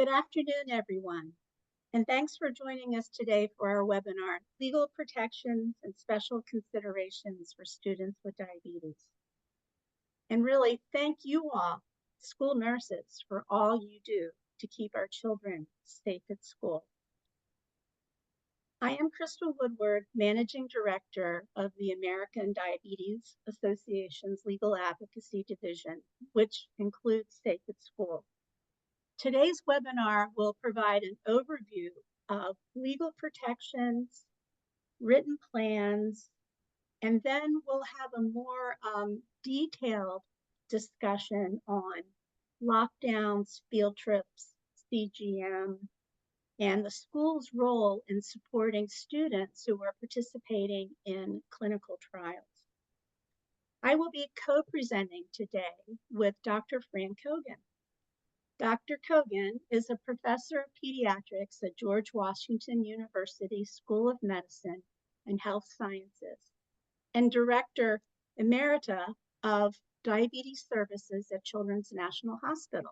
Good afternoon, everyone, and thanks for joining us today for our webinar, Legal Protections and Special Considerations for Students with Diabetes. And really, thank you all, school nurses, for all you do to keep our children safe at school. I am Crystal Woodward, Managing Director of the American Diabetes Association's Legal Advocacy Division, which includes Safe at School. Today's webinar will provide an overview of legal protections, written plans, and then we'll have a more detailed discussion on lockdowns, field trips, CGM, and the school's role in supporting students who are participating in clinical trials. I will be co-presenting today with Dr. Fran Cogan. Dr. Cogan is a professor of pediatrics at George Washington University School of Medicine and Health Sciences and director emerita of diabetes services at Children's National Hospital.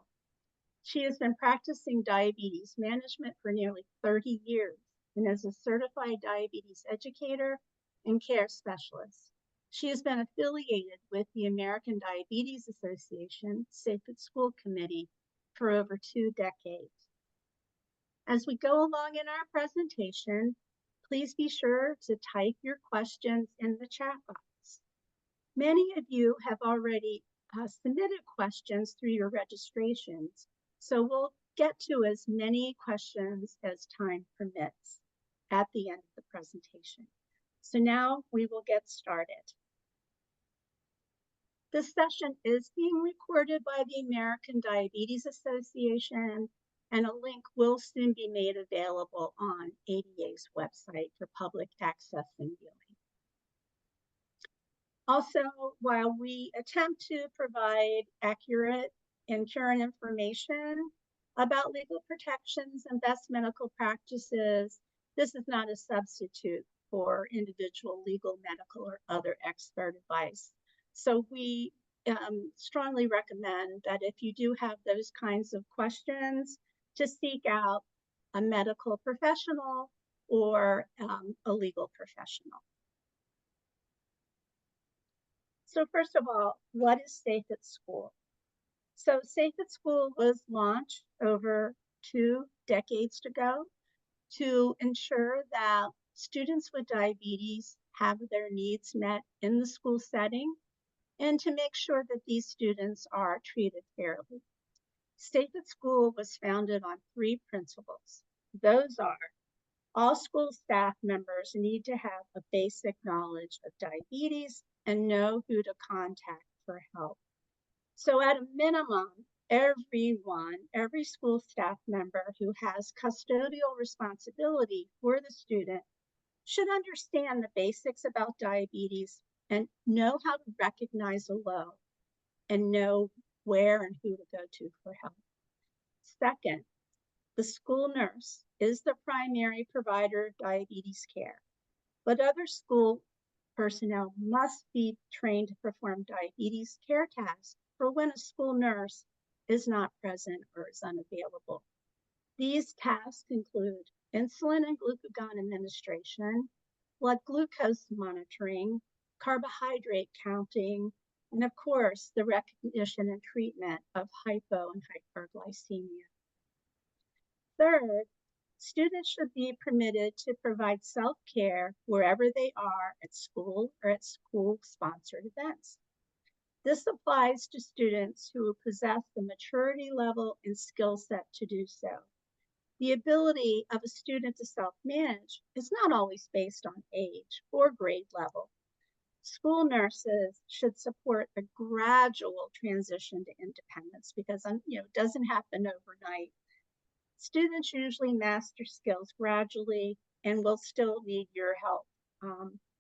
She has been practicing diabetes management for nearly 30 years and is a certified diabetes educator and care specialist. She has been affiliated with the American Diabetes Association Safe at School Committee for over 2 decades. As we go along in our presentation, please be sure to type your questions in the chat box. Many of you have already submitted questions through your registrations, so we'll get to as many questions as time permits at the end of the presentation. So now we will get started. This session is being recorded by the American Diabetes Association, and a link will soon be made available on ADA's website for public access and viewing. Also, while we attempt to provide accurate and current information about legal protections and best medical practices, this is not a substitute for individual legal, medical, or other expert advice. So we strongly recommend that if you do have those kinds of questions, to seek out a medical professional or a legal professional. So first of all, what is Safe at School? So Safe at School was launched over 2 decades ago to ensure that students with diabetes have their needs met in the school setting and to make sure that these students are treated fairly. Safe at School was founded on 3 principles. Those are, all school staff members need to have a basic knowledge of diabetes and know who to contact for help. So at a minimum, every school staff member who has custodial responsibility for the student should understand the basics about diabetes and know how to recognize a low and know where and who to go to for help. Second, the school nurse is the primary provider of diabetes care, but other school personnel must be trained to perform diabetes care tasks for when a school nurse is not present or is unavailable. These tasks include insulin and glucagon administration, blood glucose monitoring, carbohydrate counting, and of course, the recognition and treatment of hypo and hyperglycemia. Third, students should be permitted to provide self-care wherever they are at school or at school-sponsored events. This applies to students who possess the maturity level and skill set to do so. The ability of a student to self-manage is not always based on age or grade level. School nurses should support a gradual transition to independence because it doesn't happen overnight. Students usually master skills gradually and will still need your help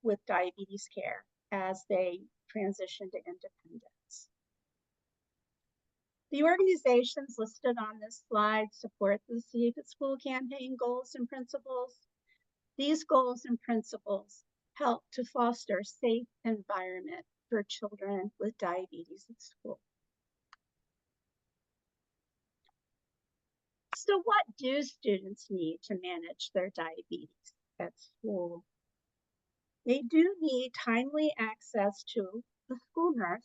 with diabetes care as they transition to independence. The organizations listed on this slide support the Safe at School campaign goals and principles. These goals and principles help to foster a safe environment for children with diabetes at school. So what do students need to manage their diabetes at school? They do need timely access to the school nurse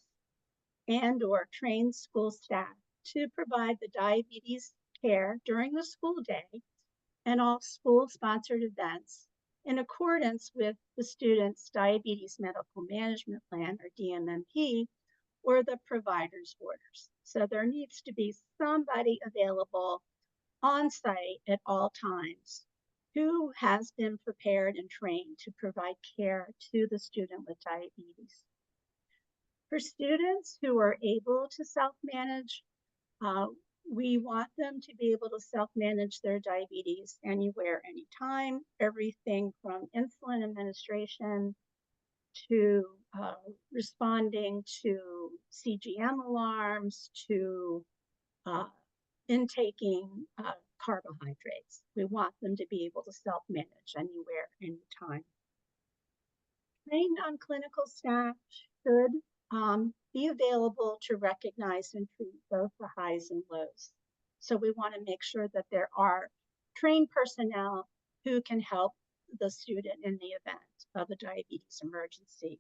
and/or trained school staff to provide the diabetes care during the school day and all school-sponsored events in accordance with the student's Diabetes Medical Management Plan, or DMMP, or the provider's orders. So there needs to be somebody available on site at all times who has been prepared and trained to provide care to the student with diabetes. For students who are able to self-manage, we want them to be able to self-manage their diabetes anywhere, anytime, everything from insulin administration to responding to CGM alarms to intaking carbohydrates. We want them to be able to self-manage anywhere, anytime. Trained non-clinical staff should be available to recognize and treat both the highs and lows. So we want to make sure that there are trained personnel who can help the student in the event of a diabetes emergency.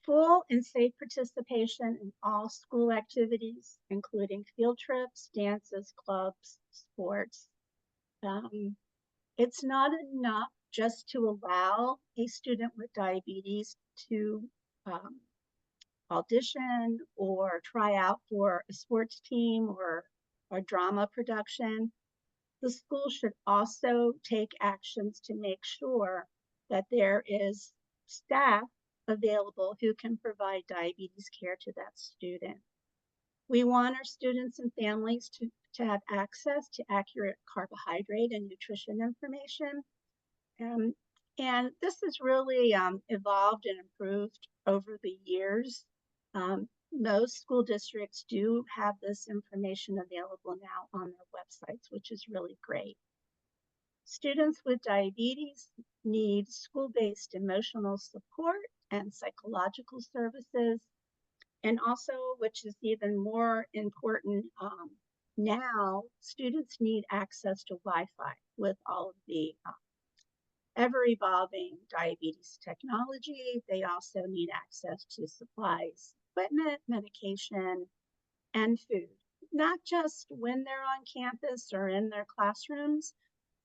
Full and safe participation in all school activities, including field trips, dances, clubs, sports. It's not enough just to allow a student with diabetes to audition or try out for a sports team or a drama production. The school should also take actions to make sure that there is staff available who can provide diabetes care to that student. We want our students and families to have access to accurate carbohydrate and nutrition information. And this has really evolved and improved over the years. Most school districts do have this information available now on their websites, which is really great. Students with diabetes need school-based emotional support and psychological services. And also, which is even more important now, students need access to Wi-Fi with all of the ever-evolving diabetes technology. They also need access to supplies, equipment, medication, and food, not just when they're on campus or in their classrooms,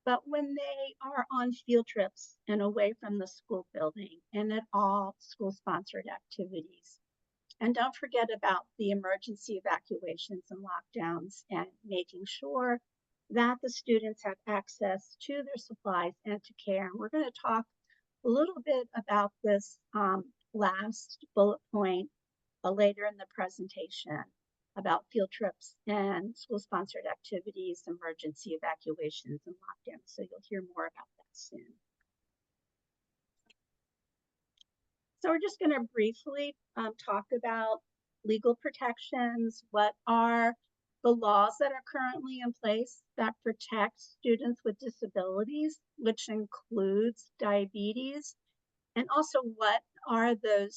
but when they are on field trips and away from the school building and at all school-sponsored activities. And don't forget about the emergency evacuations and lockdowns and making sure that the students have access to their supplies and to care. And we're going to talk a little bit about this last bullet point later in the presentation about field trips and school-sponsored activities, emergency evacuations, and lockdowns. So you'll hear more about that soon. So we're just going to briefly talk about legal protections. What are the laws that are currently in place that protect students with disabilities, which includes diabetes? And also, what are the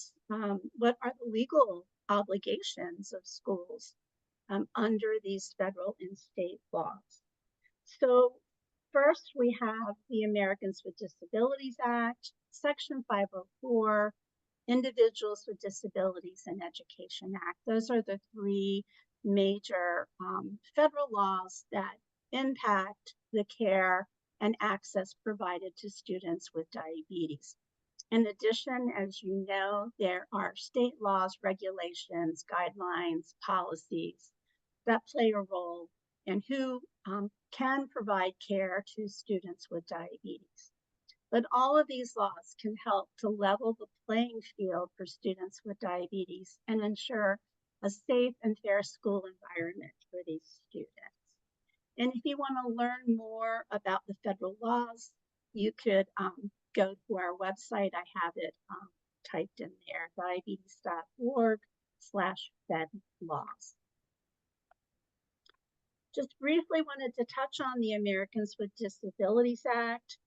legal obligations of schools under these federal and state laws? So first, we have the Americans with Disabilities Act, Section 504, Individuals with Disabilities and Education Act. Those are the three major federal laws that impact the care and access provided to students with diabetes. In addition, as you know, there are state laws, regulations, guidelines, policies that play a role in who can provide care to students with diabetes. But all of these laws can help to level the playing field for students with diabetes and ensure a safe and fair school environment for these students. And if you want to learn more about the federal laws, you could go to our website. I have it typed in there, diabetes.org/fedlaws. Just briefly wanted to touch on the Americans with Disabilities Act.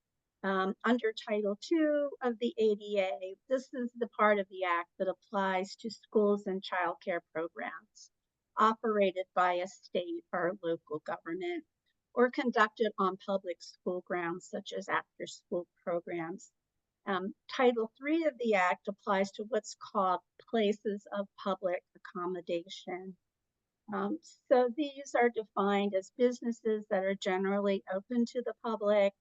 Under Title II of the ADA, this is the part of the act that applies to schools and child care programs. operated by a state or local government or conducted on public school grounds, such as after-school programs. Title III of the Act applies to what's called places of public accommodation. So these are defined as businesses that are generally open to the public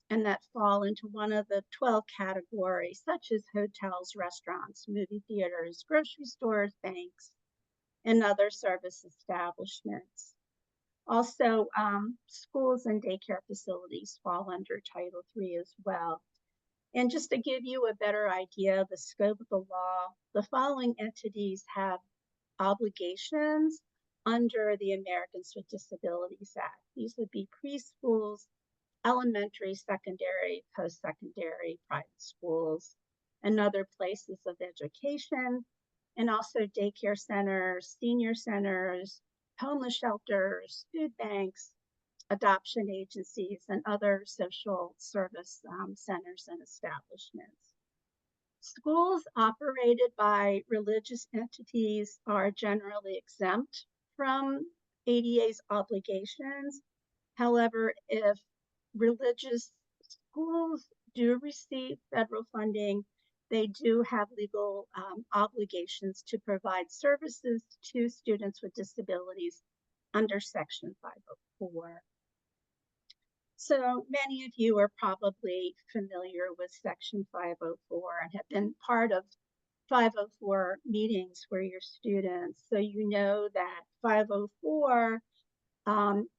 and that fall into one of the 12 categories, such as hotels, restaurants, movie theaters, grocery stores, banks, and other service establishments. Also, schools and daycare facilities fall under Title III as well. And just to give you a better idea of the scope of the law, the following entities have obligations under the Americans with Disabilities Act. These would be preschools, elementary, secondary, post-secondary, private schools, and other places of education, and also daycare centers, senior centers, homeless shelters, food banks, adoption agencies, and other social service centers and establishments. Schools operated by religious entities are generally exempt from ADA's obligations. However, if religious schools do receive federal funding, they do have legal obligations to provide services to students with disabilities under Section 504. So many of you are probably familiar with Section 504 and have been part of 504 meetings for your students. So you know that 504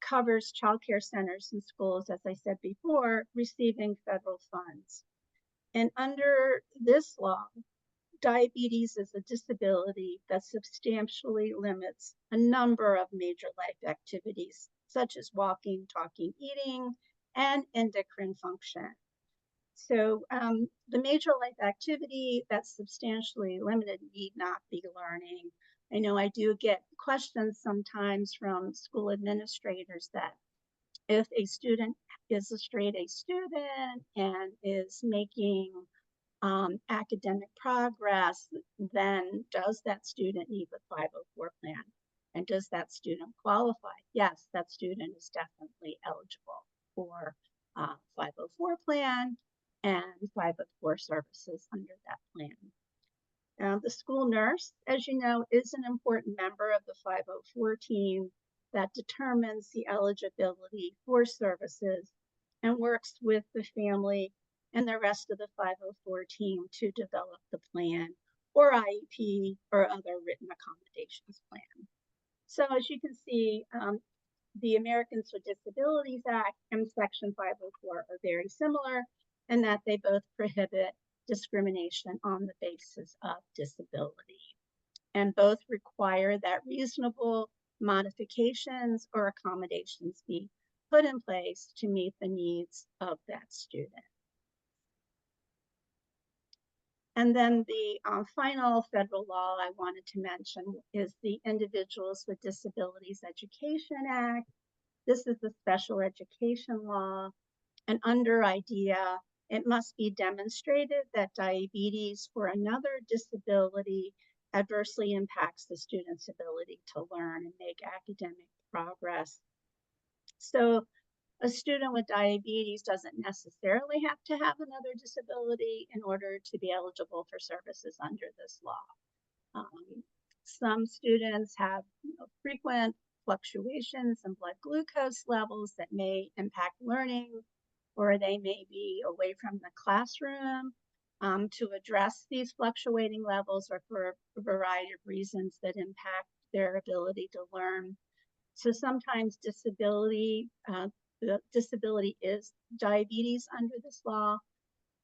covers childcare centers and schools, as I said before, receiving federal funds. And under this law, diabetes is a disability that substantially limits a number of major life activities, such as walking, talking, eating, and endocrine function. So the major life activity that's substantially limited need not be learning. I know I do get questions sometimes from school administrators that if a student is a straight A student and is making academic progress, then does that student need the 504 plan? And does that student qualify? Yes, that student is definitely eligible for 504 plan and 504 services under that plan. The school nurse, as you know, is an important member of the 504 team that determines the eligibility for services and works with the family and the rest of the 504 team to develop the plan or IEP or other written accommodations plan. So as you can see, the Americans with Disabilities Act and Section 504 are very similar in that they both prohibit discrimination on the basis of disability. And both require that reasonable modifications or accommodations be put in place to meet the needs of that student. And then the final federal law I wanted to mention is the Individuals with Disabilities Education Act. This is the special education law, and under IDEA, it must be demonstrated that diabetes or another disability adversely impacts the student's ability to learn and make academic progress. So a student with diabetes doesn't necessarily have to have another disability in order to be eligible for services under this law. Some students have frequent fluctuations in blood glucose levels that may impact learning, or they may be away from the classroom to address these fluctuating levels or for a variety of reasons that impact their ability to learn. So sometimes the disability is diabetes under this law,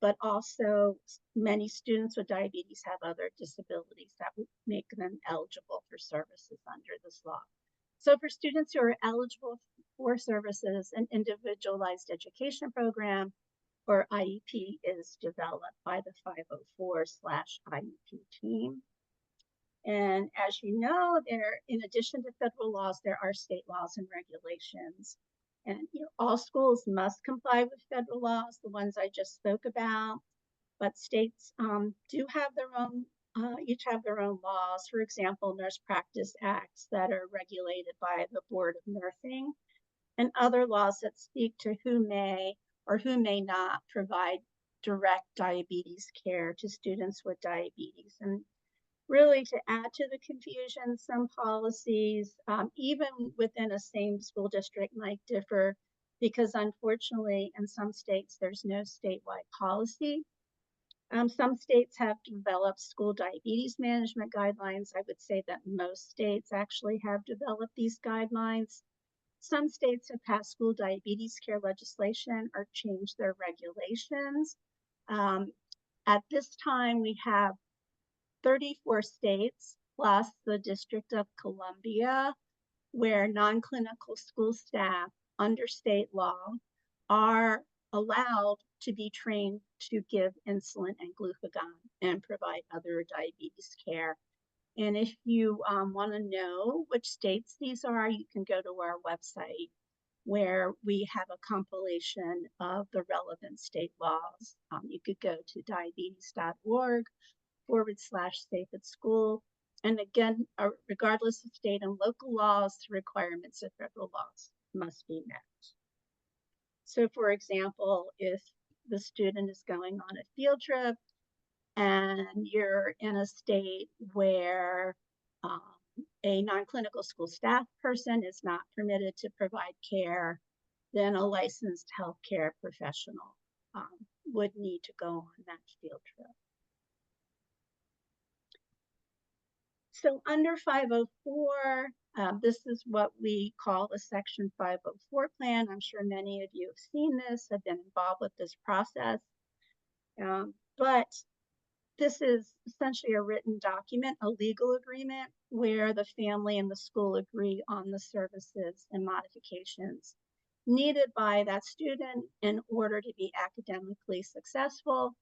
but also many students with diabetes have other disabilities that would make them eligible for services under this law. So for students who are eligible for services, an individualized education program or IEP is developed by the 504/IEP team. And as you know, in addition to federal laws, there are state laws and regulations. And all schools must comply with federal laws, the ones I just spoke about, but states do have their own each have their own laws. For example, nurse practice acts that are regulated by the Board of Nursing, and other laws that speak to who may or who may not provide direct diabetes care to students with diabetes. And really, to add to the confusion, some policies, even within a same school district, might differ because unfortunately in some states there's no statewide policy. Some states have developed school diabetes management guidelines. I would say that most states actually have developed these guidelines. Some states have passed school diabetes care legislation or changed their regulations. At this time, we have 34 states plus the District of Columbia, where non-clinical school staff under state law are allowed to be trained to give insulin and glucagon and provide other diabetes care. And if you want to know which states these are, you can go to our website where we have a compilation of the relevant state laws. You could go to diabetes.org/safe at school. And again, regardless of state and local laws, the requirements of federal laws must be met. So for example, if the student is going on a field trip and you're in a state where a non-clinical school staff person is not permitted to provide care, then a licensed healthcare professional would need to go on that field trip. So under 504, this is what we call a Section 504 plan. I'm sure many of you have seen this, have been involved with this process. But this is essentially a written document, a legal agreement, where the family and the school agree on the services and modifications needed by that student in order to be academically successful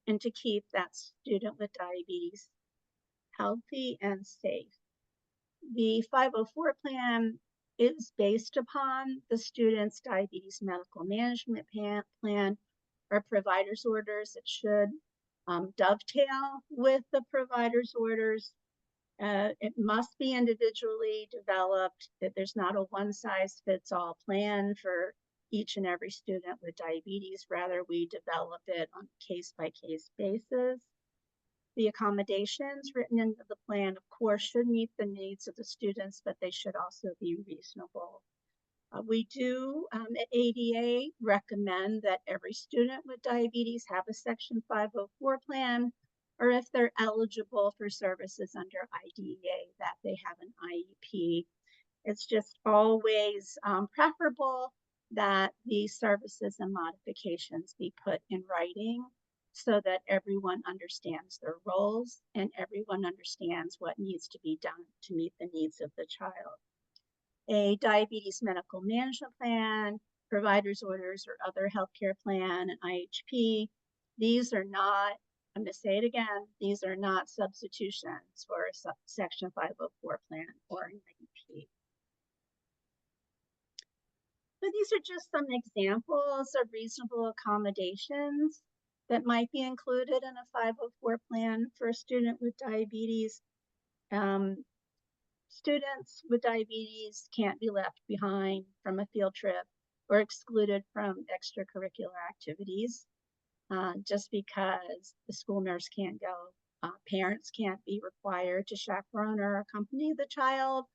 and to keep that student with diabetes healthy and safe. The 504 plan is based upon the student's diabetes medical management plan or provider's orders. It should dovetail with the provider's orders. It must be individually developed, that there's not a one-size-fits-all plan for each and every student with diabetes. Rather, we develop it on a case-by-case basis. The accommodations written into the plan, of course, should meet the needs of the students, but they should also be reasonable. We do at ADA recommend that every student with diabetes have a Section 504 plan, or if they're eligible for services under IDEA, that they have an IEP. It's just always preferable that the services and modifications be put in writing so that everyone understands their roles and everyone understands what needs to be done to meet the needs of the child. A diabetes medical management plan, provider's orders or other healthcare plan, an IHP, these are not, I'm going to say it again, these are not substitutions for a Section 504 plan or an IEP. So these are just some examples of reasonable accommodations that might be included in a 504 plan for a student with diabetes. Students with diabetes can't be left behind from a field trip or excluded from extracurricular activities just because the school nurse can't go. Parents can't be required to chaperone or accompany the child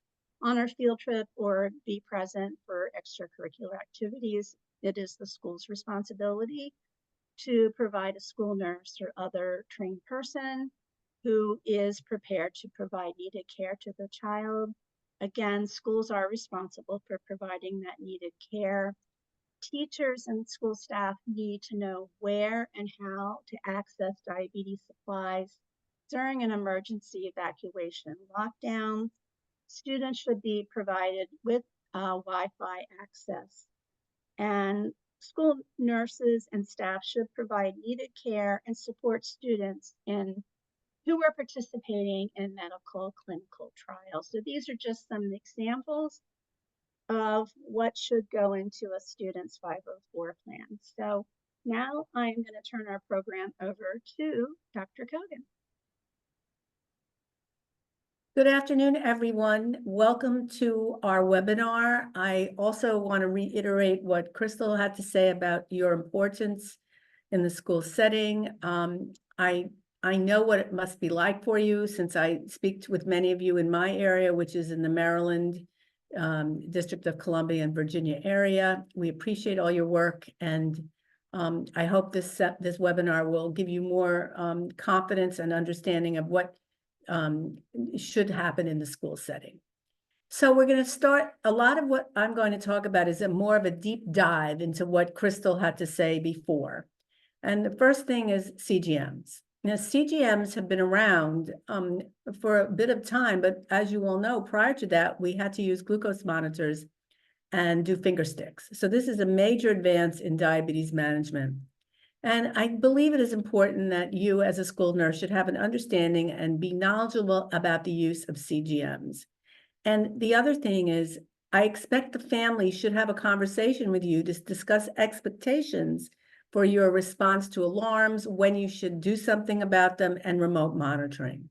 on our field trip or be present for extracurricular activities. It is the school's responsibility to provide a school nurse or other trained person who is prepared to provide needed care to the child. Again, schools are responsible for providing that needed care. Teachers and school staff need to know where and how to access diabetes supplies during an emergency evacuation lockdown. Students should be provided with Wi-Fi access. And school nurses and staff should provide needed care and support students who are participating in medical clinical trials. So these are just some examples of what should go into a student's 504 plan. So now I'm going to turn our program over to Dr. Kogan. Good afternoon, everyone. Welcome to our webinar. I also want to reiterate what Crystal had to say about your importance in the school setting. I know what it must be like for you since I speak with many of you in my area, which is in the Maryland, District of Columbia and Virginia area. We appreciate all your work, and I hope this webinar will give you more confidence and understanding of what should happen in the school setting. So we're going to start, a lot of what I'm going to talk about is more of a deep dive into what Crystal had to say before. And the first thing is CGMs. Now, CGMs have been around for a bit of time, but as you all know, prior to that, we had to use glucose monitors and do finger sticks. So this is a major advance in diabetes management. And I believe it is important that you as a school nurse should have an understanding and be knowledgeable about the use of CGMs. And the other thing is, I expect the family should have a conversation with you to discuss expectations for your response to alarms, when you should do something about them, and remote monitoring.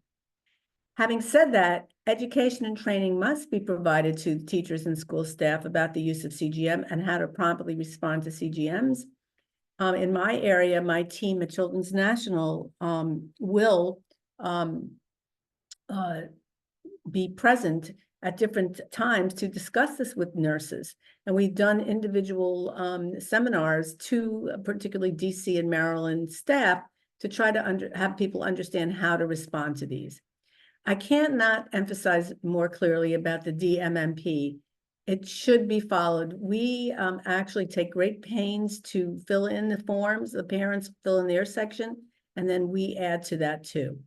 Having said that, education and training must be provided to teachers and school staff about the use of CGM and how to promptly respond to CGMs. In my area, my team at Children's National will be present at different times to discuss this with nurses. And we've done individual seminars to particularly DC and Maryland staff to try to have people understand how to respond to these. I can't not emphasize more clearly about the DMMP. It should be followed. We actually take great pains to fill in the forms. The parents fill in their section, and then we add to that too.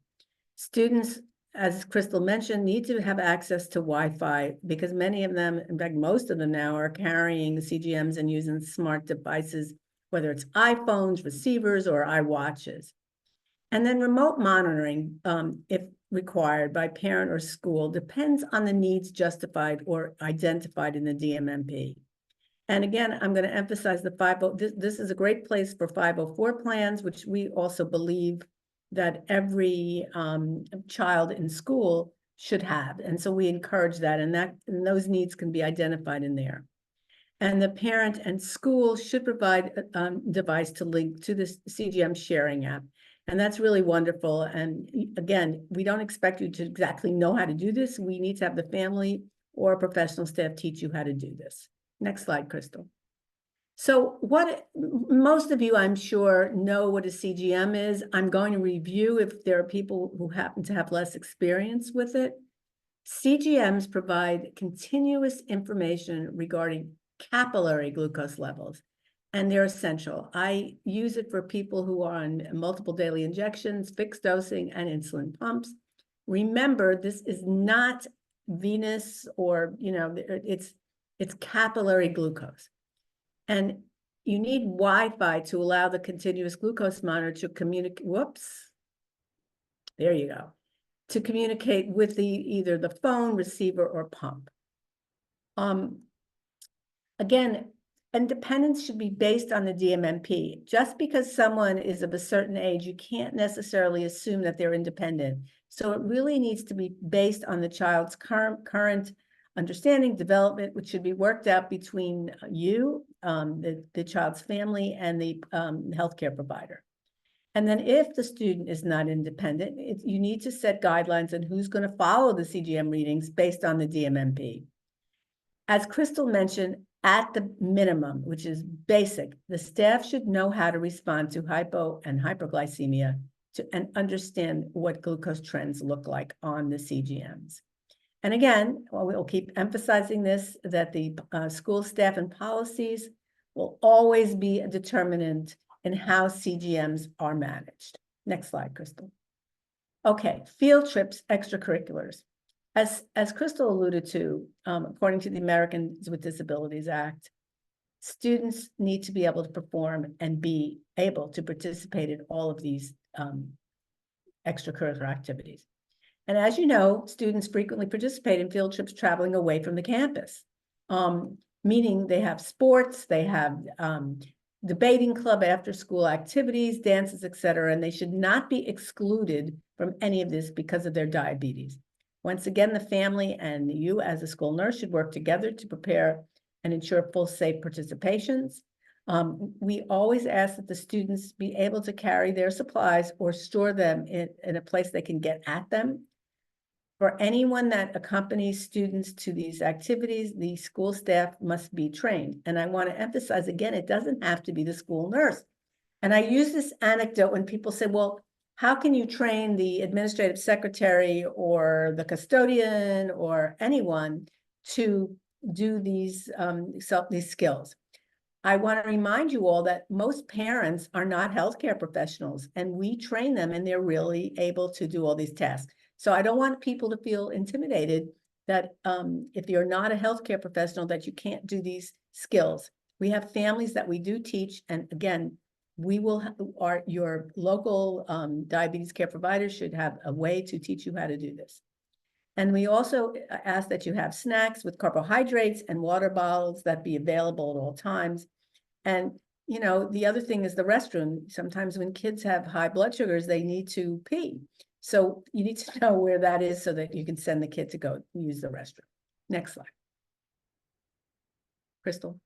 Students, as Crystal mentioned, need to have access to Wi-Fi because many of them, in fact, most of them now are carrying CGMs and using smart devices, whether it's iPhones, receivers, or iWatches. And then remote monitoring, if required by parent or school, depends on the needs justified or identified in the DMMP. And again, I'm going to emphasize the 50, this is a great place for 504 plans, which we also believe that every child in school should have. And so we encourage that, and those needs can be identified in there. And the parent and school should provide a device to link to the CGM sharing app. And that's really wonderful. And again, we don't expect you to exactly know how to do this. We need to have the family or professional staff teach you how to do this. Next slide, Crystal. So most of you, I'm sure, know what a CGM is. I'm going to review if there are people who happen to have less experience with it. CGMs provide continuous information regarding capillary glucose levels, and they're essential. I use it for people who are on multiple daily injections, fixed dosing, and insulin pumps. Remember, this is not venous or, it's capillary glucose. And you need Wi-Fi to allow the continuous glucose monitor to communicate, there you go, to communicate with either the phone, receiver, or pump. Again, independence should be based on the DMMP. Just because someone is of a certain age, you can't necessarily assume that they're independent. So it really needs to be based on the child's current understanding, development, which should be worked out between you, the child's family, and the healthcare provider. And then if the student is not independent, you need to set guidelines on who's going to follow the CGM readings based on the DMMP. As Crystal mentioned, at the minimum, which is basic, the staff should know how to respond to hypo and hyperglycemia and understand what glucose trends look like on the CGMs. And again, we'll keep emphasizing this, that the school staff and policies will always be a determinant in how CGMs are managed. Next slide, Crystal. Okay, field trips, extracurriculars. As Crystal alluded to, according to the Americans with Disabilities Act, students need to be able to perform and be able to participate in all of these extracurricular activities. And as you know, students frequently participate in field trips traveling away from the campus, meaning they have sports, they have debating club, after school activities, dances, etc., and they should not be excluded from any of this because of their diabetes. Once again, the family and you as a school nurse should work together to prepare and ensure full safe participations. We always ask that the students be able to carry their supplies or store them in a place they can get at them. For anyone that accompanies students to these activities, the school staff must be trained. And I want to emphasize again, it doesn't have to be the school nurse. And I use this anecdote when people say, well, how can you train the administrative secretary or the custodian or anyone to do these skills? I want to remind you all that most parents are not healthcare professionals, and we train them and they're really able to do all these tasks. So I don't want people to feel intimidated that if you're not a healthcare professional, that you can't do these skills. We have families that we do teach, and again, we will your local diabetes care provider should have a way to teach you how to do this. And we also ask that you have snacks with carbohydrates and water bottles that be available at all times. And, you know, the other thing is the restroom. Sometimes when kids have high blood sugars, they need to pee. So you need to know where that is so that you can send the kid to go use the restroom. Next slide. Crystal.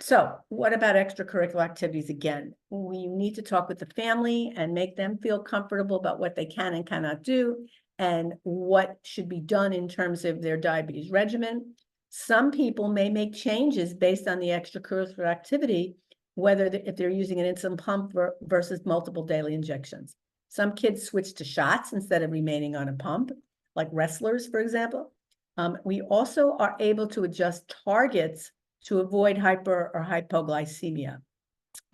So what about extracurricular activities? Again, we need to talk with the family and make them feel comfortable about what they can and cannot do and what should be done in terms of their diabetes regimen. Some people may make changes based on the extracurricular activity, whether if they're using an insulin pump versus multiple daily injections. Some kids switch to shots instead of remaining on a pump, like wrestlers, for example. We also are able to adjust targets to avoid hyper or hypoglycemia.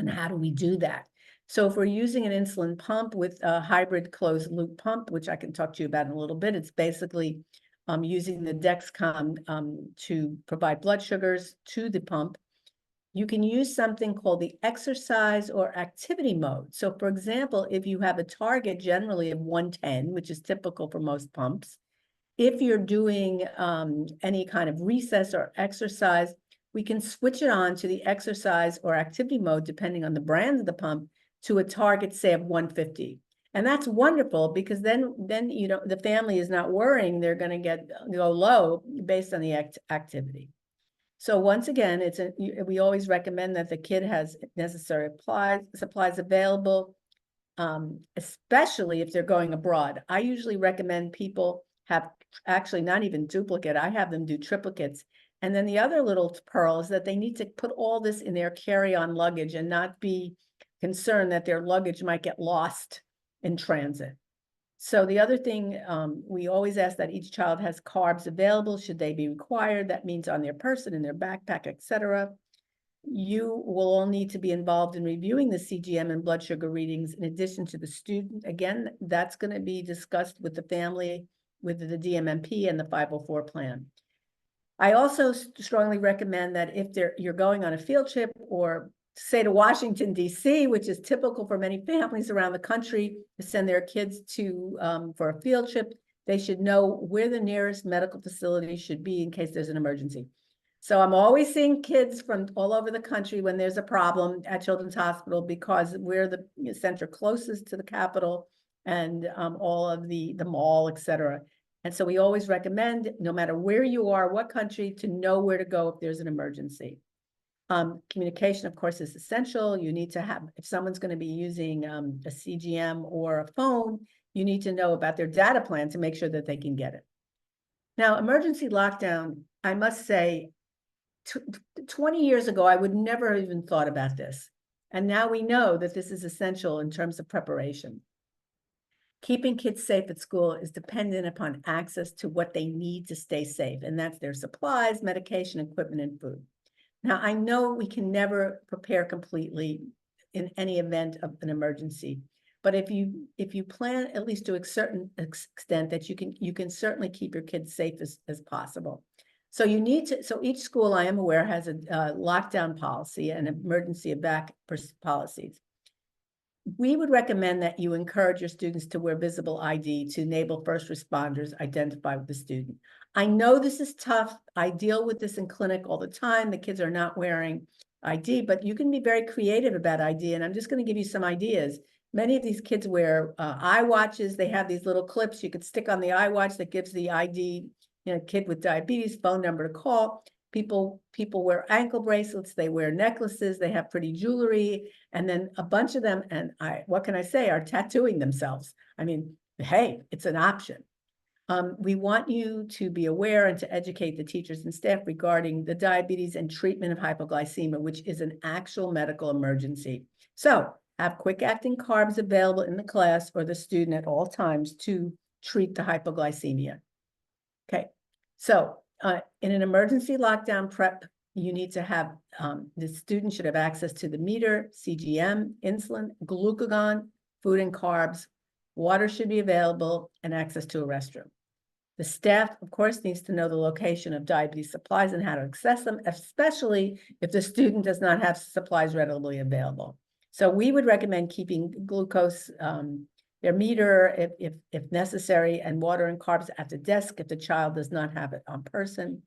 And how do we do that? So if we're using an insulin pump with a hybrid closed loop pump, which I can talk to you about in a little bit, it's basically using the Dexcom to provide blood sugars to the pump. You can use something called the exercise or activity mode. So for example, if you have a target generally of 110, which is typical for most pumps, if you're doing any kind of recess or exercise, we can switch it on to the exercise or activity mode, depending on the brand of the pump, to a target, say, of 150. And that's wonderful because then you know the family is not worrying they're going to go low based on the activity. So once again, we always recommend that the kid has necessary supplies available, especially if they're going abroad. I usually recommend people have actually not even duplicate. I have them do triplicates. And then the other little pearl is that they need to put all this in their carry-on luggage and not be concerned that their luggage might get lost in transit. So the other thing, we always ask that each child has carbs available should they be required. That means on their person, in their backpack, etc. You will all need to be involved in reviewing the CGM and blood sugar readings in addition to the student. Again, that's going to be discussed with the family, with the DMMP and the 504 plan. I also strongly recommend that if you're going on a field trip or say to Washington, D.C., which is typical for many families around the country to send their kids to for a field trip, they should know where the nearest medical facility should be in case there's an emergency. So I'm always seeing kids from all over the country when there's a problem at Children's Hospital because we're the center closest to the Capitol and all of the mall, et cetera. And so we always recommend, no matter where you are, what country, to know where to go if there's an emergency. Communication, of course, is essential. You need to have, if someone's going to be using a CGM or a phone, you need to know about their data plan to make sure that they can get it. Now, emergency lockdown, I must say, 20 years ago, I would never have even thought about this. And now we know that this is essential in terms of preparation. Keeping kids safe at school is dependent upon access to what they need to stay safe, and that's their supplies, medication, equipment, and food. Now, I know we can never prepare completely in any event of an emergency, but if you plan at least to a certain extent that you can certainly keep your kids safe as possible. So each school, I am aware, has a lockdown policy and emergency evac policies. We would recommend that you encourage your students to wear visible ID to enable first responders identify with the student. I know this is tough. I deal with this in clinic all the time. The kids are not wearing ID, but you can be very creative about ID. And I'm just going to give you some ideas. many of these kids wear eye watches. They have these little clips you could stick on the eye watch that gives the ID, kid with diabetes, phone number to call. People wear ankle bracelets, they wear necklaces, they have pretty jewelry, and then a bunch of them, and what can I say, are tattooing themselves. I mean, hey, it's an option. We want you to be aware and to educate the teachers and staff regarding the diabetes and treatment of hypoglycemia, which is an actual medical emergency. So have quick-acting carbs available in the class or the student at all times to treat the hypoglycemia. Okay, so in an emergency lockdown prep, you need to have, the student should have access to the meter, CGM, insulin, glucagon, food and carbs, water should be available, and access to a restroom. The staff, of course, needs to know the location of diabetes supplies and how to access them, especially if the student does not have supplies readily available. So we would recommend keeping glucose, their meter if necessary, and water and carbs at the desk if the child does not have it on person.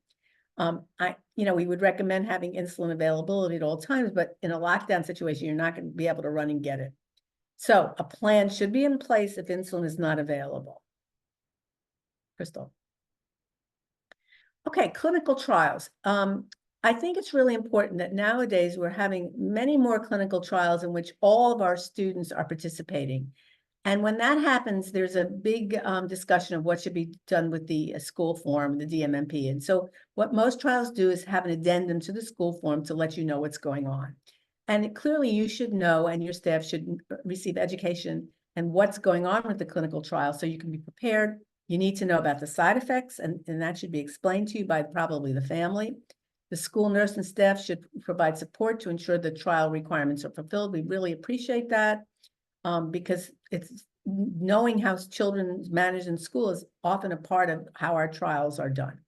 We would recommend having insulin availability at all times, but in a lockdown situation, you're not going to be able to run and get it. So a plan should be in place if insulin is not available. Crystal. Okay, clinical trials. I think it's really important that nowadays we're having many more clinical trials in which all of our students are participating. And when that happens, there's a big discussion of what should be done with the school form, the DMMP. And so what most trials do is have an addendum to the school form to let you know what's going on. And clearly you should know, and your staff should receive education and what's going on with the clinical trial so you can be prepared. You need to know about the side effects, and that should be explained to you by probably the family. The school nurse and staff should provide support to ensure the trial requirements are fulfilled. We really appreciate that because it's knowing how children manage in school is often a part of how our trials are done.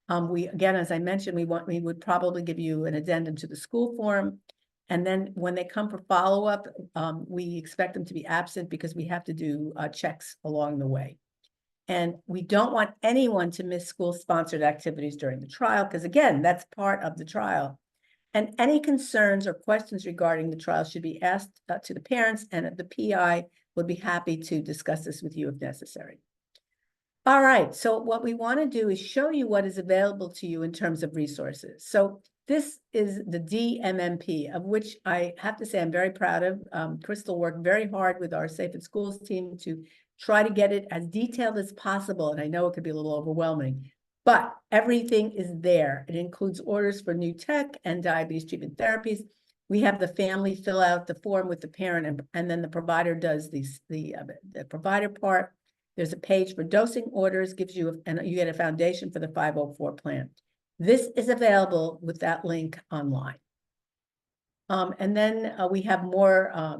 Again, as I mentioned, we would probably give you an addendum to the school form. And then when they come for follow-up, we expect them to be absent because we have to do checks along the way. And we don't want anyone to miss school-sponsored activities during the trial, because again, that's part of the trial. And any concerns or questions regarding the trial should be asked to the parents, and the PI would be happy to discuss this with you if necessary. All right, so what we want to do is show you what is available to you in terms of resources. So this is the DMMP, of which I have to say I'm very proud of. Crystal worked very hard with our Safe at Schools team to try to get it as detailed as possible. And I know it could be a little overwhelming, but everything is there. It includes orders for new tech and diabetes treatment therapies. We have the family fill out the form with the parent, and then the provider does the provider part. There's a page for dosing orders, gives you, and you get a foundation for the 504 plan. This is available with that link online. And then we have more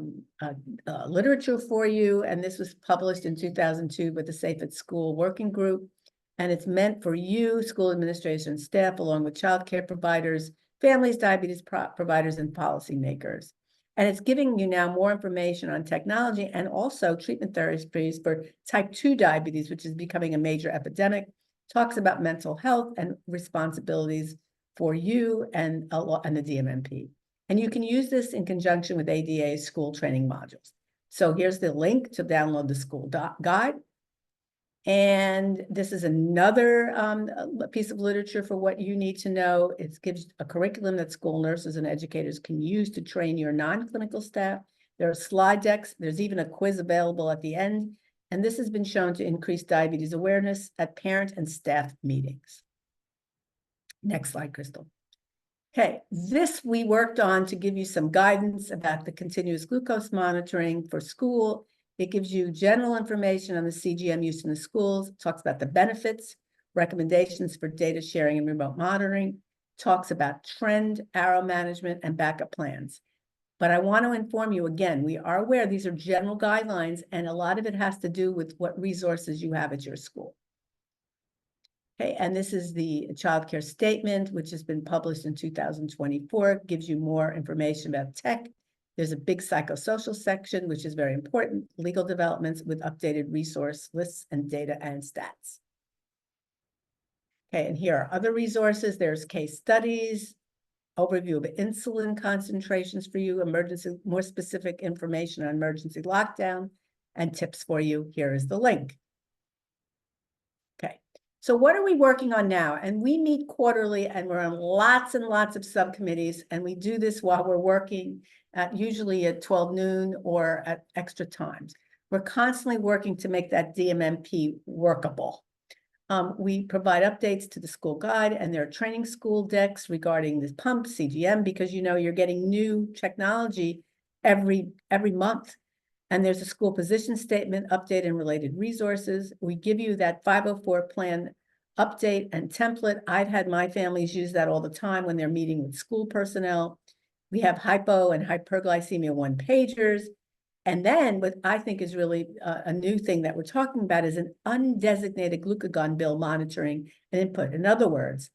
literature for you, and this was published in 2002 with the Safe at School Working Group, and it's meant for you, school administration staff, along with childcare providers, families, diabetes providers, and policymakers. And it's giving you now more information on technology and also treatment therapies for type 2 diabetes, which is becoming a major epidemic, talks about mental health and responsibilities for you and the DMMP. And you can use this in conjunction with ADA school training modules. So here's the link to download the school guide. And this is another piece of literature for what you need to know. It gives a curriculum that school nurses and educators can use to train your non-clinical staff. There are slide decks. There's even a quiz available at the end. And this has been shown to increase diabetes awareness at parent and staff meetings. Next slide, Crystal. Okay, this we worked on to give you some guidance about the continuous glucose monitoring for school. It gives you general information on the CGM use in the schools, talks about the benefits, recommendations for data sharing and remote monitoring, talks about trend, arrow management, and backup plans. But I want to inform you again, we are aware these are general guidelines, and a lot of it has to do with what resources you have at your school. Okay, and this is the child care statement, which has been published in 2024, gives you more information about tech. There's a big psychosocial section, which is very important, legal developments with updated resource lists and data and stats. Okay, and here are other resources. There's case studies, overview of insulin concentrations for you, more specific information on emergency lockdown, and tips for you. Here is the link. Okay, so what are we working on now? And we meet quarterly, and we're on lots and lots of subcommittees, and we do this while we're working usually at 12 noon or at extra times. We're constantly working to make that DMMP workable. We provide updates to the school guide, and there are training school decks regarding the pump, CGM, because you're getting new technology every month. And there's a school position statement, update and related resources. We give you that 504 plan update and template. I've had my families use that all the time when they're meeting with school personnel. We have hypo and hyperglycemia one-pagers. And then what I think is really a new thing that we're talking about is an undesignated glucagon bill monitoring and input. In other words,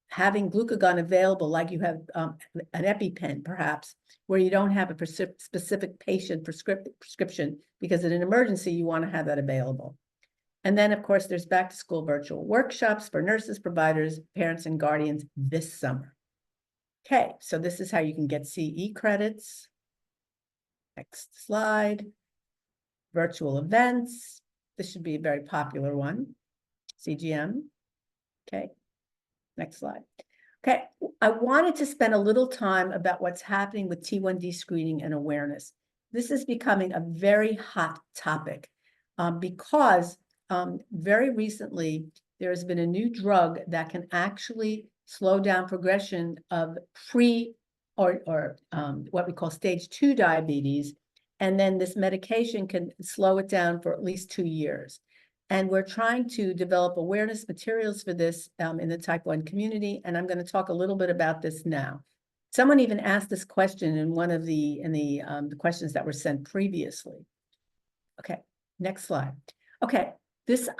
having glucagon available, like you have an EpiPen, perhaps, where you don't have a specific patient prescription, because in an emergency, you want to have that available. And then, of course, there's back to school virtual workshops for nurses, providers, parents, and guardians this summer. Okay, so this is how you can get CE credits. Next slide. Virtual events. This should be a very popular one. CGM. Okay. Next slide. Okay. I wanted to spend a little time about what's happening with T1D screening and awareness. This is becoming a very hot topic because very recently there has been a new drug that can actually slow down progression of what we call stage 2 diabetes. And then this medication can slow it down for at least 2 years. And we're trying to develop awareness materials for this in the type 1 community. And I'm going to talk a little bit about this now. Someone even asked this question in one of the questions that were sent previously. Okay, next slide. Okay,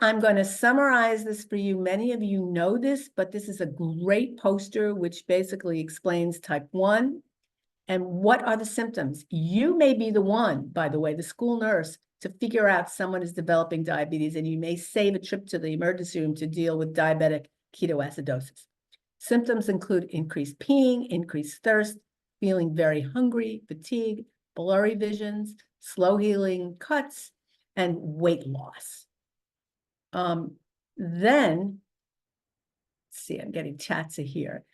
I'm going to summarize this for you. Many of you know this, but this is a great poster which basically explains type 1 and what are the symptoms. You may be the one, by the way, the school nurse, to figure out someone is developing diabetes, and you may save a trip to the emergency room to deal with diabetic ketoacidosis. Symptoms include increased peeing, increased thirst, feeling very hungry, fatigue, blurry visions, slow healing cuts, and weight loss. Then, let's see, I'm getting chats here.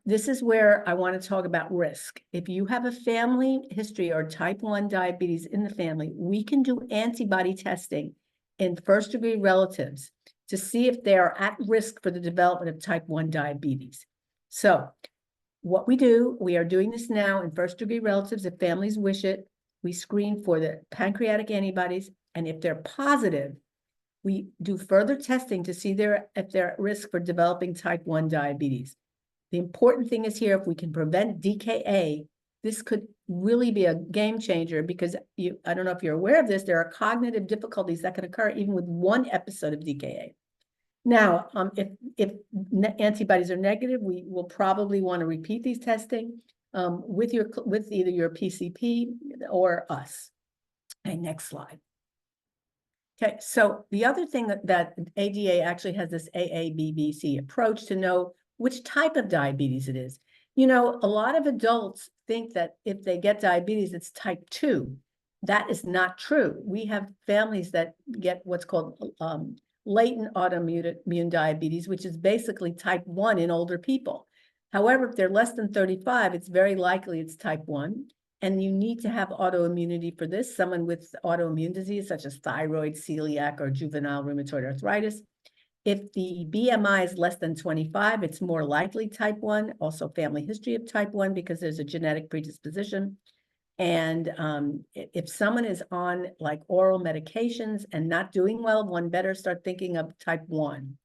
This is where I want to talk about risk. If you have a family history or type 1 diabetes in the family, we can do antibody testing in first-degree relatives to see if they are at risk for the development of type 1 diabetes. So what we are doing this now in first-degree relatives. If families wish it, we screen for the pancreatic antibodies, and if they're positive, we do further testing to see if they're at risk for developing type 1 diabetes. The important thing is here, if we can prevent DKA, this could really be a game changer, because I don't know if you're aware of this, there are cognitive difficulties that can occur even with one episode of DKA. Now, if antibodies are negative, we will probably want to repeat these testing with either your PCP or us. Okay, next slide. Okay, so the other thing that ADA actually has this AABBC approach to know which type of diabetes it is. A lot of adults think that if they get diabetes, it's type 2. That is not true. We have families that get what's called latent autoimmune diabetes, which is basically type 1 in older people. However, if they're less than 35, it's very likely it's type 1. And you need to have autoimmunity for this, someone with autoimmune disease, such as thyroid, celiac, or juvenile rheumatoid arthritis. If the BMI is less than 25, it's more likely type 1, also family history of type 1, because there's a genetic predisposition. And if someone is on like oral medications and not doing well, one better start thinking of type 1.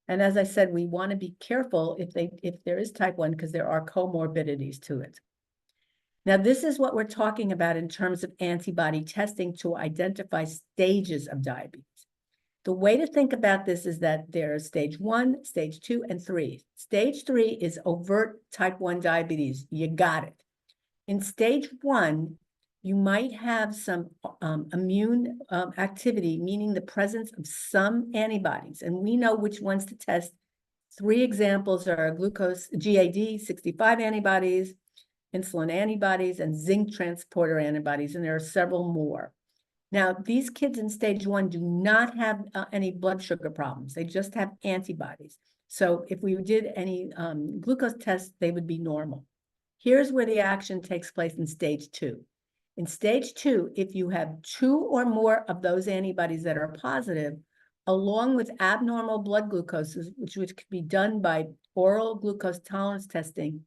And as I said, we want to be careful if there is type 1, because there are comorbidities to it. Now, this is what we're talking about in terms of antibody testing to identify stages of diabetes. The way to think about this is that there's stage 1, stage 2, and 3. Stage 3 is overt type 1 diabetes. You got it. In stage 1, you might have some immune activity, meaning the presence of some antibodies, and we know which ones to test Three examples are glucose, GAD 65 antibodies, insulin antibodies, and zinc transporter antibodies, and there are several more. Now, these kids in stage 1 do not have any blood sugar problems. They just have antibodies. So if we did any glucose tests, they would be normal. Here's where the action takes place in stage 2. In stage 2, if you have 2 or more of those antibodies that are positive, along with abnormal blood glucoses, which could be done by oral glucose tolerance testing,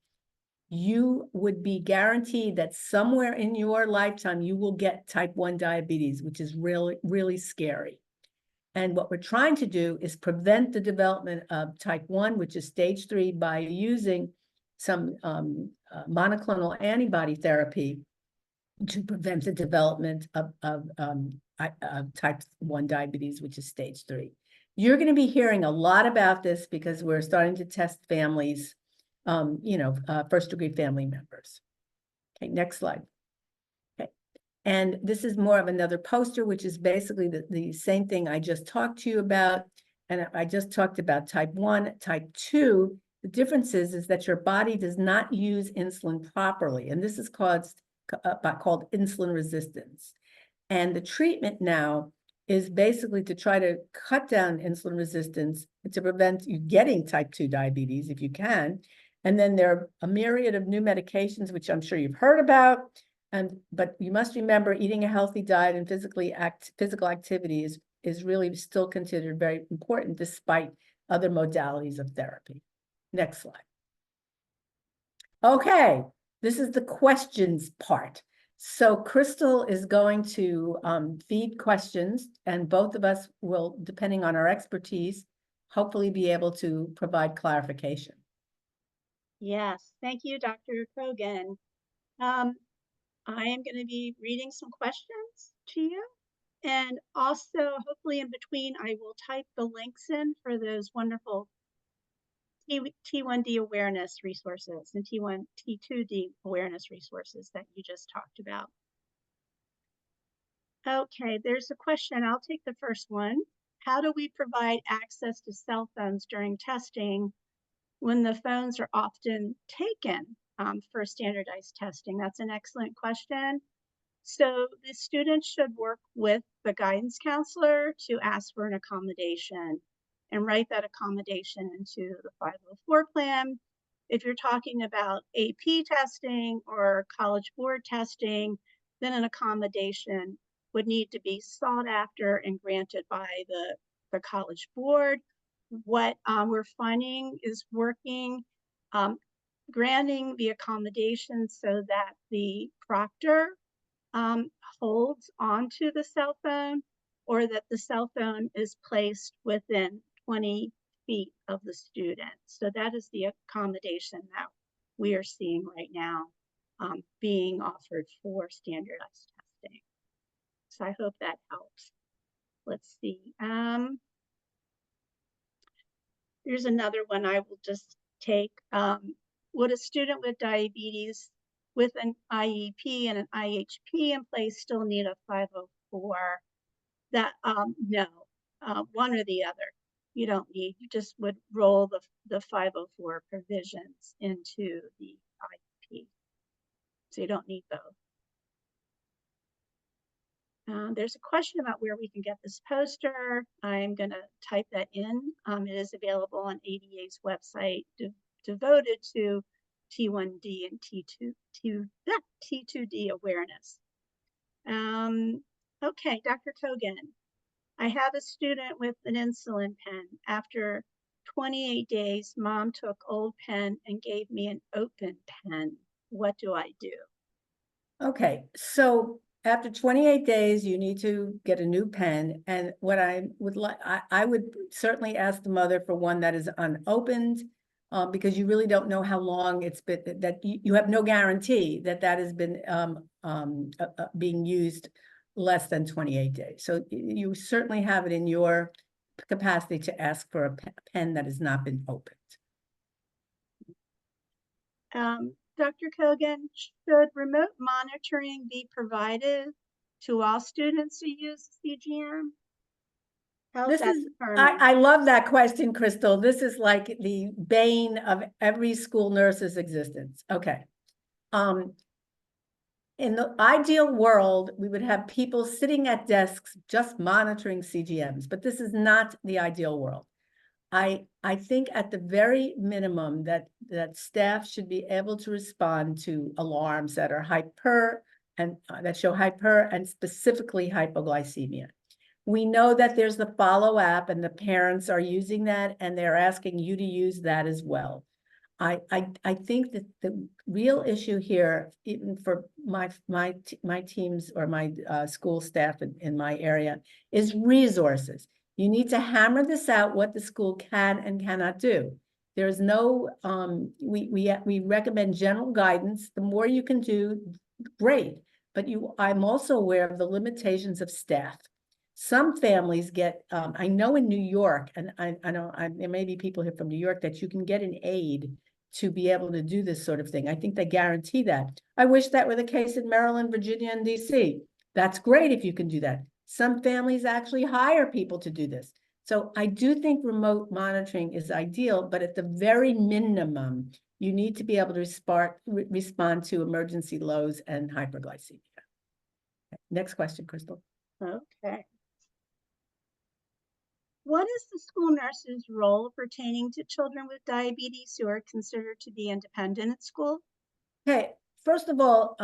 you would be guaranteed that somewhere in your lifetime, you will get type 1 diabetes, which is really, really scary. And what we're trying to do is prevent the development of type 1, which is stage 3, by using some monoclonal antibody therapy to prevent the development of type 1 diabetes, which is stage 3. You're going to be hearing a lot about this because we're starting to test families, first-degree family members. Okay, next slide. Okay, and this is more of another poster, which is basically the same thing I just talked to you about. And I just talked about type 1, type 2. The difference is that your body does not use insulin properly. And this is called insulin resistance. And the treatment now is basically to try to cut down insulin resistance to prevent you getting type 2 diabetes if you can. And then there are a myriad of new medications, which I'm sure you've heard about. But you must remember, eating a healthy diet and physical activity is really still considered very important despite other modalities of therapy. Next slide. Okay, this is the questions part. So Crystal is going to feed questions, and both of us will, depending on our expertise, hopefully be able to provide clarification. Yes, thank you, Dr. Kogan. I am going to be reading some questions to you. And also, hopefully in between, I will type the links in for those wonderful T1D awareness resources and T2D awareness resources that you just talked about. Okay, there's a question. I'll take the first one. How do we provide access to cell phones during testing when the phones are often taken for standardized testing? That's an excellent question. So the students should work with the guidance counselor to ask for an accommodation and write that accommodation into the 504 plan. If you're talking about AP testing or College Board testing, then an accommodation would need to be sought after and granted by the College Board. What we're finding is working, granting the accommodation so that the proctor holds onto the cell phone, or that the cell phone is placed within 20 feet of the student. So that is the accommodation that we are seeing right now being offered for standardized testing. So I hope that helps. Let's see. Here's another one I will just take. Would a student with diabetes with an IEP and an IHP in place still need a 504? That no, one or the other. You don't need, you just would roll the 504 provisions into the IEP. So you don't need both. There's a question about where we can get this poster. I'm going to type that in. It is available on ADA's website devoted to T1D and T2D awareness. Okay, Dr. Kogan, I have a student with an insulin pen. After 28 days, mom took old pen and gave me an open pen. What do I do? Okay, so after 28 days, you need to get a new pen. And what I would like, I would certainly ask the mother for one that is unopened, because you really don't know how long it's been, that you have no guarantee that that has been being used less than 28 days. So you certainly have it in your capacity to ask for a pen that has not been opened. Dr. Kogan, should remote monitoring be provided to all students who use CGM? How's This that is, determined? I love that question, Crystal. This is like the bane of every school nurse's existence. Okay. In the ideal world, we would have people sitting at desks just monitoring CGMs, but this is not the ideal world. I think at the very minimum that staff should be able to respond to alarms that are hyper and that show hyper and specifically hypoglycemia. We know that there's the Follow app and the parents are using that and they're asking you to use that as well. I think that the real issue here, even for my teams or my school staff in my area, is resources. You need to hammer this out, what the school can and cannot do. There's no, we recommend general guidance. The more you can do, great. But I'm also aware of the limitations of staff. Some families get, I know in New York, and I know there may be people here from New York that you can get an aide to be able to do this sort of thing. I think they guarantee that. I wish that were the case in Maryland, Virginia, and DC. That's great if you can do that. Some families actually hire people to do this. So I do think remote monitoring is ideal, but at the very minimum, you need to be able to respond to emergency lows and hyperglycemia. Next question, Crystal. Okay. What is the school nurse's role pertaining to children with diabetes who are considered to be independent at school? Okay, first of all,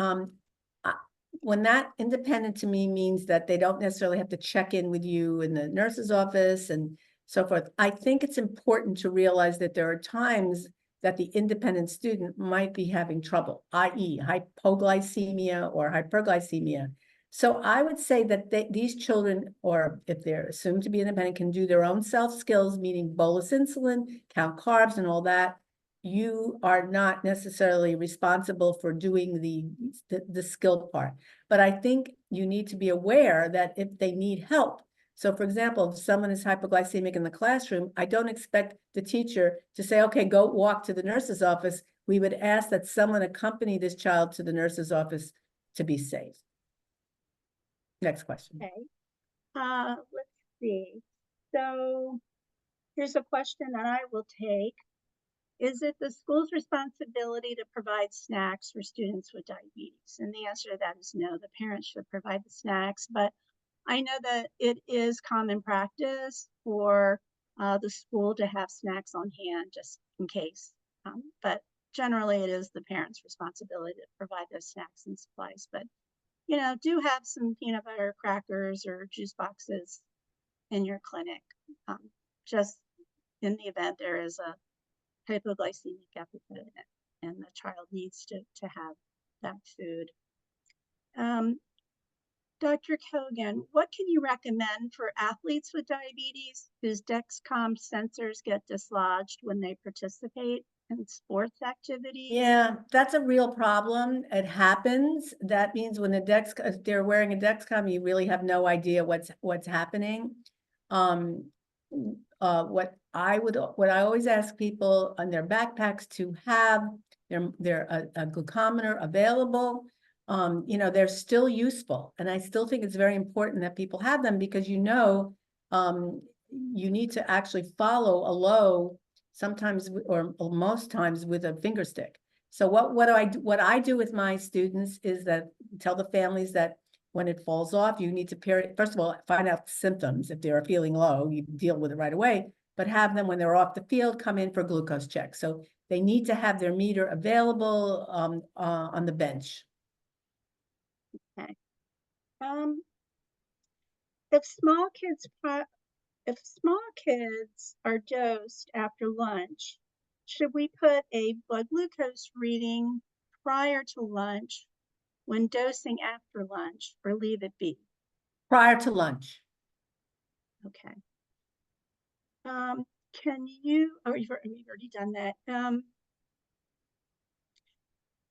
when that independent to me means that they don't necessarily have to check in with you in the nurse's office and so forth, I think it's important to realize that there are times that the independent student might be having trouble, i.e. hypoglycemia or hyperglycemia. So I would say that these children, or if they're assumed to be independent, can do their own self-skills, meaning bolus insulin, count carbs and all that. You are not necessarily responsible for doing the skill part. But I think you need to be aware that if they need help, so for example, if someone is hypoglycemic in the classroom, I don't expect the teacher to say, okay, go walk to the nurse's office. We would ask that someone accompany this child to the nurse's office to be safe. Next question. Okay. Let's see. So here's a question that I will take. Is it the school's responsibility to provide snacks for students with diabetes? And the answer to that is no. The parents should provide the snacks, but I know that it is common practice for the school to have snacks on hand just in case. But generally it is the parents' responsibility to provide those snacks and supplies. But you know, do have some peanut butter crackers or juice boxes in your clinic, just in the event there is a hypoglycemic episode and the child needs to have that food. Dr. Kogan, what can you recommend for athletes with diabetes whose Dexcom sensors get dislodged when they participate in sports activities? Yeah, that's a real problem. It happens. That means when if they're wearing a Dexcom, you really have no idea what's happening. What I always ask people on their backpacks to have a glucometer available. You know, they're still useful, and I still think it's very important that people have them because you need to actually follow a low sometimes or most times with a finger stick. So what I do with my students is that tell the families that when it falls off, you need to first of all, find out the symptoms. If they're feeling low, you deal with it right away, but have them when they're off the field, come in for glucose check. So they need to have their meter available on the bench. Okay. If small kids are dosed after lunch, should we put a blood glucose reading prior to lunch when dosing after lunch, or leave it be? Prior to lunch. Okay. Can you, we've already done that.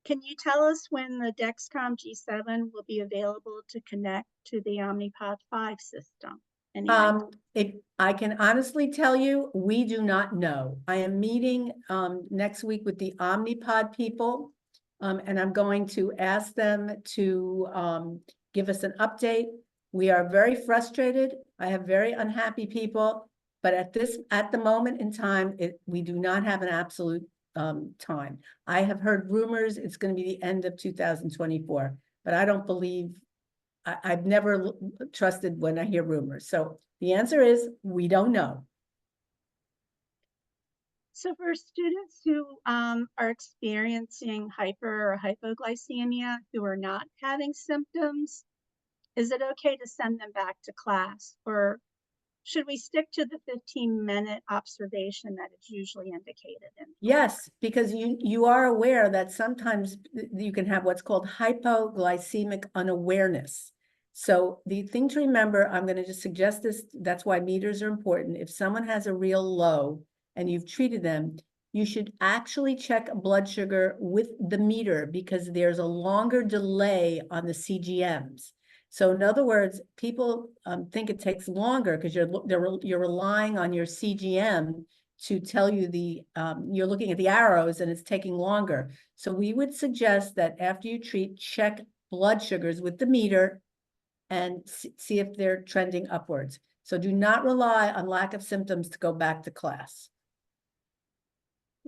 Can you tell us when the Dexcom G7 will be available to connect to the Omnipod 5 system? I can honestly tell you, we do not know. I am meeting next week with the Omnipod people, and I'm going to ask them to give us an update. We are very frustrated I have very unhappy people, but at the moment in time, we do not have an absolute time. I have heard rumors it's going to be the end of 2024, but I don't believe, I've never trusted when I hear rumors. So the answer is, we don't know. So for students who are experiencing hyper or hypoglycemia who are not having symptoms, is it okay to send them back to class, or should we stick to the 15-minute observation that is usually indicated in? Yes, because you are aware that sometimes you can have what's called hypoglycemic unawareness. So the thing to remember, I'm going to just suggest this, that's why meters are important. If someone has a real low and you've treated them, you should actually check blood sugar with the meter because there's a longer delay on the CGMs. So in other words, people think it takes longer because you're relying on your CGM to tell you you're looking at the arrows and it's taking longer. So we would suggest that after you treat, check blood sugars with the meter and see if they're trending upwards. So do not rely on lack of symptoms to go back to class.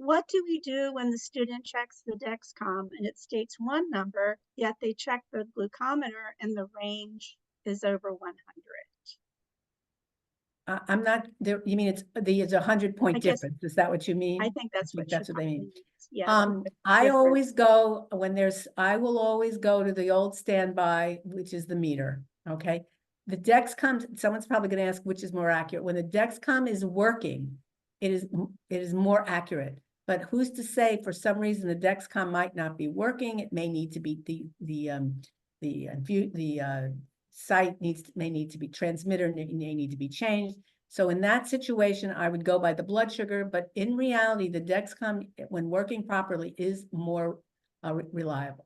What do we do when the student checks the Dexcom and it states one number, yet they check the glucometer and the range is over 100? I'm not there. You mean it's a 100-point difference? Is that what you mean? I think that's what that's what they mean. means. Yeah. I always go I will always go to the old standby, which is the meter. Okay. The Dexcom, someone's probably going to ask which is more accurate. When the Dexcom is working, it is more accurate. But who's to say for some reason the Dexcom might not be working? It may need to be the site may need to be transmitter may need to be changed. So in that situation, I would go by the blood sugar, but in reality, the Dexcom, when working properly, is more reliable.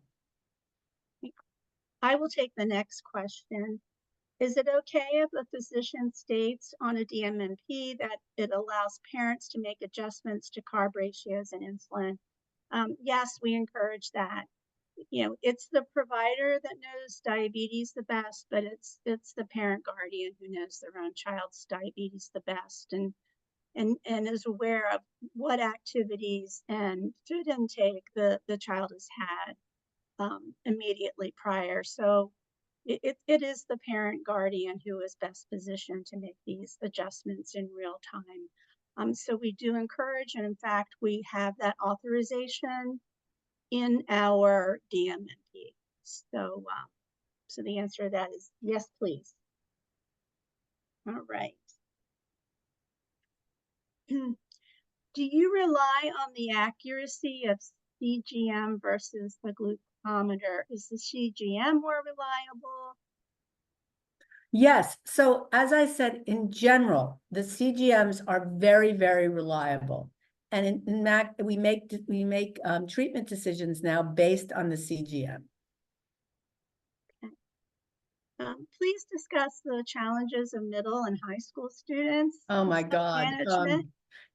I will take the next question. Is it okay if a physician states on a DMNP that it allows parents to make adjustments to carb ratios and insulin? Yes, we encourage that. You know, it's the provider that knows diabetes the best, but it's the parent guardian who knows their own child's diabetes the best and is aware of what activities and food intake the child has had immediately prior. So it is the parent guardian who is best positioned to make these adjustments in real time. So we do encourage, and in fact, we have that authorization in our DMNP. So, so the answer to that is yes, please. All right. Do you rely on the accuracy of CGM versus the glucometer? Is the CGM more reliable? Yes. So as I said, in general, the CGMs are very, very reliable. And in fact, we make treatment decisions now based on the CGM. Please discuss the challenges of middle and high school students. Oh my God. Management.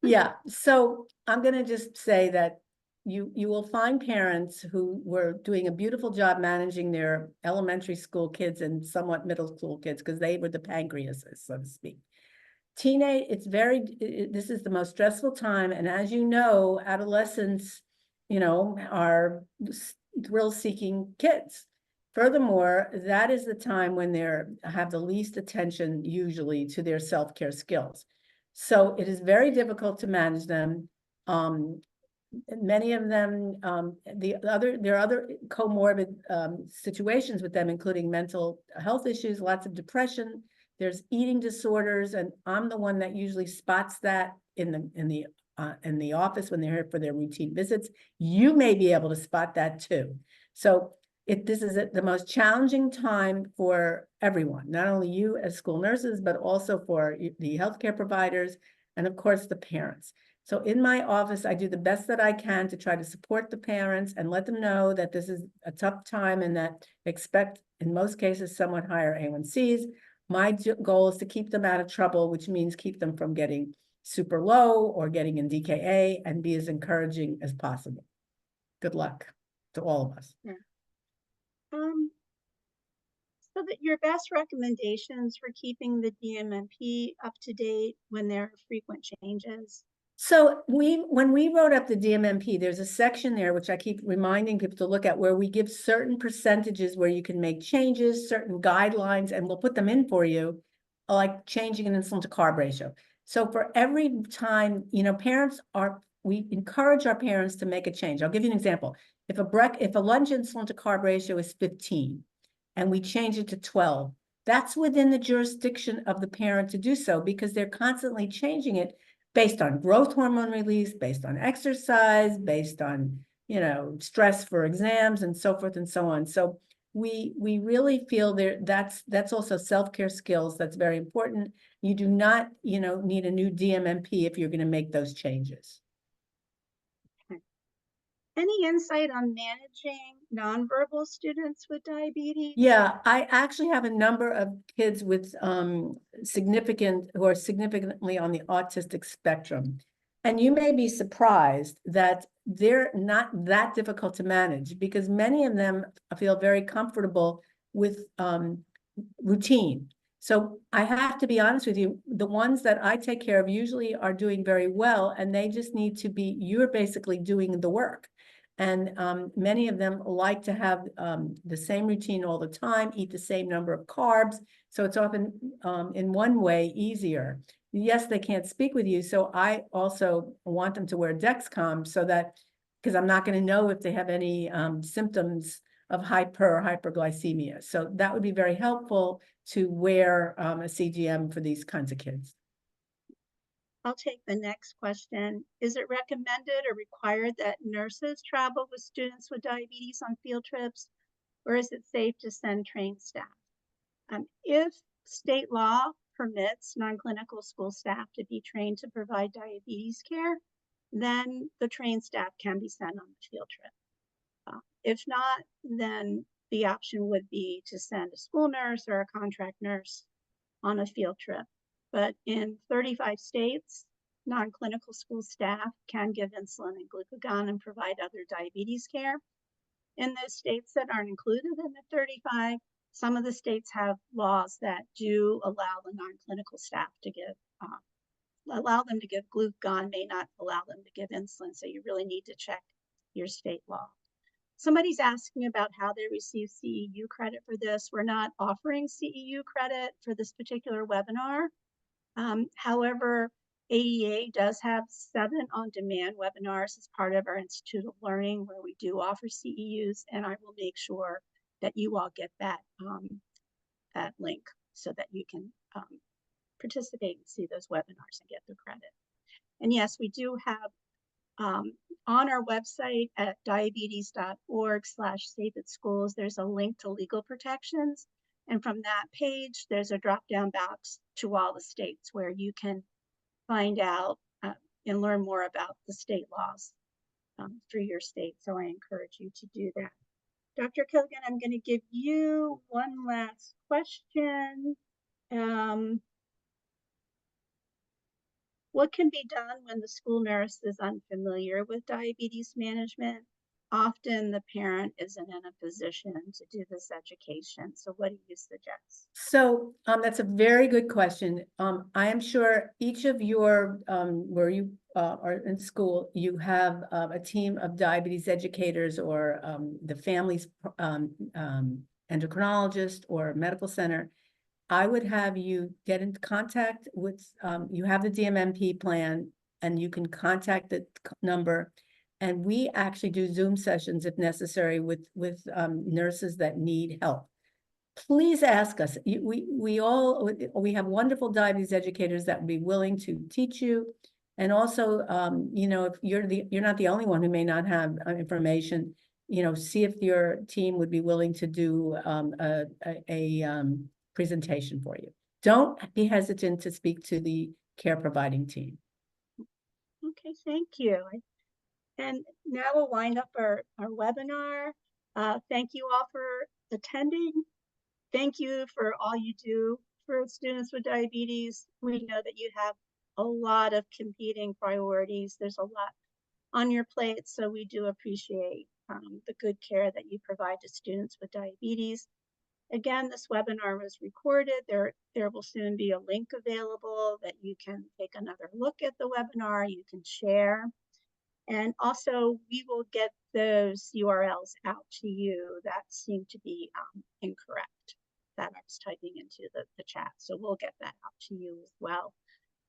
Yeah. So I'm going to just say that you will find parents who were doing a beautiful job managing their elementary school kids and somewhat middle school kids because they were the pancreases, so to speak. This is the most stressful time. And as you know, adolescents, are thrill-seeking kids. Furthermore, that is the time when they have the least attention usually to their self-care skills. So it is very difficult to manage them. Many of them, there are other comorbid situations with them, including mental health issues, lots of depression. There's eating disorders, and I'm the one that usually spots that in the office when they're here for their routine visits. You may be able to spot that too. So this is the most challenging time for everyone, not only you as school nurses, but also for the healthcare providers and of course the parents. So in my office, I do the best that I can to try to support the parents and let them know that this is a tough time and that expect, in most cases, somewhat higher A1Cs. My goal is to keep them out of trouble, which means keep them from getting super low or getting in DKA and be as encouraging as possible. Good luck to all of us. Yeah. So that your best recommendations for keeping the DMMP up to date when there are frequent changes. So when we wrote up the DMMP, there's a section there, which I keep reminding people to look at, where we give certain percentages where you can make changes, certain guidelines, and we'll put them in for you, like changing an insulin to carb ratio. So for every time, we encourage our parents to make a change. I'll give you an example. If a lunch insulin to carb ratio is 15 and we change it to 12, that's within the jurisdiction of the parent to do so, because they're constantly changing it based on growth hormone release, based on exercise, based on, stress for exams and so forth and so on. So we really feel that's also self-care skills. That's very important. You do not, need a new DMMP if you're going to make those changes. Any insight on managing nonverbal students with diabetes? Yeah, I actually have a number of kids with who are significantly on the autistic spectrum. And you may be surprised that they're not that difficult to manage, because many of them feel very comfortable with routine. So I have to be honest with you, the ones that I take care of usually are doing very well, and they just need to be, you're basically doing the work. And many of them like to have the same routine all the time, eat the same number of carbs. So it's often in one way easier. Yes, they can't speak with you. So I also want them to wear Dexcom, so that, because I'm not going to know if they have any symptoms of hyperglycemia. So that would be very helpful to wear a CGM for these kinds of kids. I'll take the next question. Is it recommended or required that nurses travel with students with diabetes on field trips, or is it safe to send trained staff? If state law permits non-clinical school staff to be trained to provide diabetes care, then the trained staff can be sent on the field trip. If not, then the option would be to send a school nurse or a contract nurse on a field trip. But in 35 states, non-clinical school staff can give insulin and glucagon and provide other diabetes care. In those states that aren't included in the 35, some of the states have laws that do allow the non-clinical staff to give, allow them to give glucagon, may not allow them to give insulin. So you really need to check your state law. Somebody's asking about how they receive CEU credit for this. We're not offering CEU credit for this particular webinar. However, AEA does have 7 on-demand webinars as part of our Institute of Learning, where we do offer CEUs, and I will make sure that you all get that, that link so that you can participate and see those webinars and get the credit. And yes, we do have on our website at diabetes.org/safe@schools, there's a link to legal protections. And from that page, there's a drop-down box to all the states where you can find out and learn more about the state laws through your state. So I encourage you to do that. Dr. Killigan, I'm going to give you one last question. What can be done when the school nurse is unfamiliar with diabetes management? Often the parent isn't in a position to do this education. So what do you suggest? So that's a very good question. I am sure each of your, where you are in school, you have a team of diabetes educators, or the family's endocrinologist or medical center. I would have you get in contact with, you have the DMMP plan, and you can contact the number. And we actually do Zoom sessions if necessary with nurses that need help. Please ask us. We have wonderful diabetes educators that would be willing to teach you. And also, if you're not the only one who may not have information, see if your team would be willing to do a presentation for you. Don't be hesitant to speak to the care providing team. Okay, thank you. And now we'll wind up our webinar. Thank you all for attending. Thank you for all you do for students with diabetes. We know that you have a lot of competing priorities. There's a lot on your plate, so we do appreciate the good care that you provide to students with diabetes. Again, this webinar was recorded. There will soon be a link available that you can take another look at the webinar, you can share. And also, we will get those URLs out to you that seem to be incorrect that I was typing into the chat. So we'll get that out to you as well.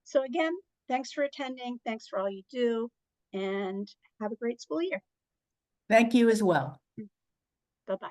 So again, thanks for attending. Thanks for all you do, and have a great school year. Thank you as well. Bye-bye.